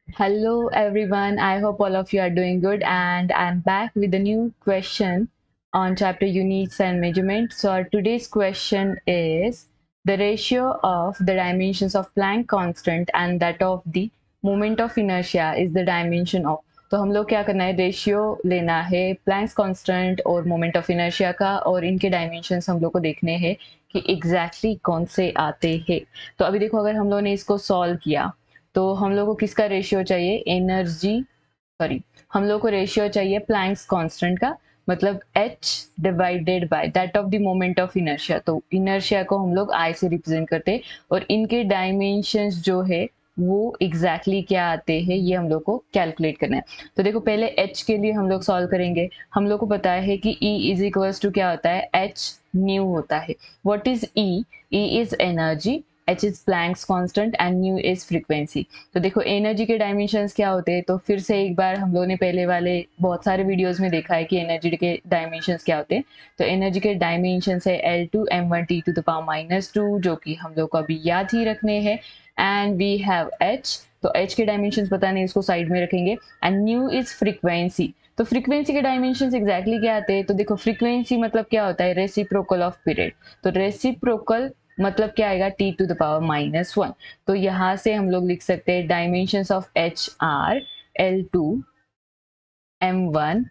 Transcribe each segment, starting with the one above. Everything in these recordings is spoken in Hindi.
Hello everyone, I hope all of you are doing good and I'm back with a new question on chapter units and measurement. So our today's question is the ratio of the dimensions of Planck constant and that of the moment of inertia is the dimension of. तो हम लोग क्या करना है, रेशियो लेना है प्लैंक्स कांस्टेंट और मोमेंट ऑफ इनर्शिया का और इनके डायमेंशंस हम लोग को देखने हैं कि एग्जैक्टली कौन से आते हैं। तो अभी देखो, अगर हम लोगों ने इसको सॉल्व किया तो हम लोग को किसका रेशियो चाहिए, एनर्जी सॉरी हम लोग को रेशियो चाहिए प्लैंक्स कांस्टेंट का, मतलब h divided by that of the moment of inertia. तो इनर्शिया को हम लोग I से रिप्रेजेंट करते हैं और इनके डायमेंशंस जो है वो एग्जैक्टली क्या आते हैं ये हम लोग को कैलकुलेट करना है। तो देखो, पहले h के लिए हम लोग सॉल्व करेंगे। हम लोग को पता है कि E इज इक्वल्स टू क्या होता है, h न्यू होता है। What is E? E is energy, h is Planck's constant and nu is frequency। तो देखो एनर्जी के डायमेंशंस क्या होते हैं, तो फिर से एक बार हम लोगों ने पहले वाले बहुत सारे वीडियोस में देखा है कि एनर्जी के डायमेंशंस क्या होते हैं। तो एनर्जी के डायमेंशंस है L2 m1 t to the power -2, जो कि हम लोग को अभी याद ही रखने हैं। एंड वी हैव h, तो h के डायमेंशंस पता नहीं, इसको साइड में रखेंगे। And new is frequency. तो फ्रीक्वेंसी के डायमेंशंस एग्जैक्टली क्या आते हैं, तो देखो फ्रीक्वेंसी मतलब क्या होता है, रेसिप्रोकल ऑफ पीरियड। तो रेसिप्रोकल मतलब क्या आएगा, t टू द पावर -1। तो यहां से हम लोग लिख सकते हैं dimensions of h are L2 m1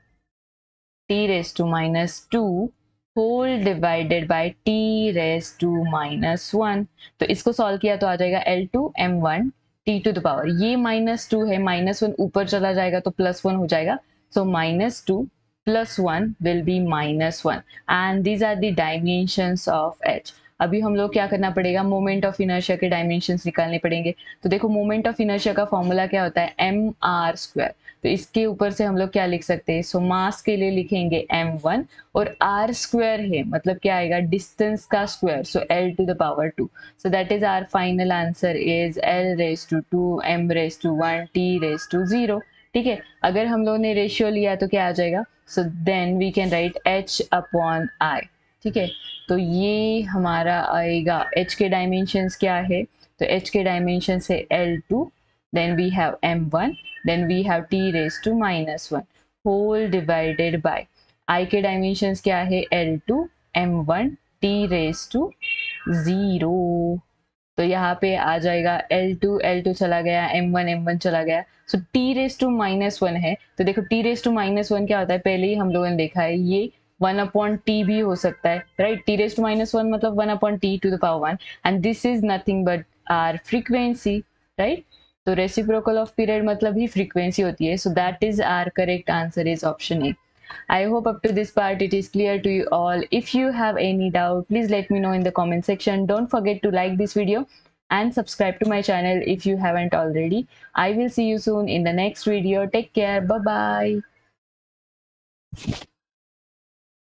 t raise to -2 whole divided by t raise to -1। तो इसको सॉल्व किया तो आ जाएगा L2 m1 t to the power, ये -2 है, -1 ऊपर चला जाएगा तो +1 हो जाएगा। So -2 +1 will be -1 and these are the dimensions of h। अभी हम लोग क्या करना पड़ेगा, मोमेंट ऑफ इनर्शिया के डायमेंशंस निकालने पड़ेंगे। तो देखो, मोमेंट ऑफ इनर्शिया का फॉर्मूला क्या होता है, mr²। तो इसके ऊपर से हम लोग क्या लिख सकते हैं, सो मास के लिए लिखेंगे m1 और r स्क्वायर है मतलब क्या आएगा, डिस्टेंस का square, so l to the power 2। So that is our final answer is l raise to 2 m raise to 1 t raise to 0। ठीक है, अगर हम लोगों ने रेशियो लिया तो क्या आ जाएगा, so then we can write h upon i। ठीक है, तो ये हमारा आएगा, h के डायमेंशंस क्या है, तो h के डायमेंशंस है L2, then we have m1, then we have t raised to -1 whole divided by I के डायमेंशंस क्या है, L2 m1 t raised to 0। तो यहाँ पे आ जाएगा L2 L2 चला गया, m1 m1 चला गया, सो t रेस टू -1 है। तो देखो t रेस टू -1 क्या होता है, पहले ही हम लोगों ने देखा है, ये 1/t भी हो सकता है, राइट। t रेस टू -1 मतलब 1/t to the power 1 and this is nothing but our frequency, right. तो रेसिप्रोकल ऑफ पीरियड मतलब ही फ्रीक्वेंसी होती है। So that is our correct answer is option A. I hope up to this part it is clear to you all. If you have any doubt, please let me know in the comment section. Don't forget to like this video and subscribe to my channel if you haven't already. I will see you soon in the next video. Take care. Bye bye.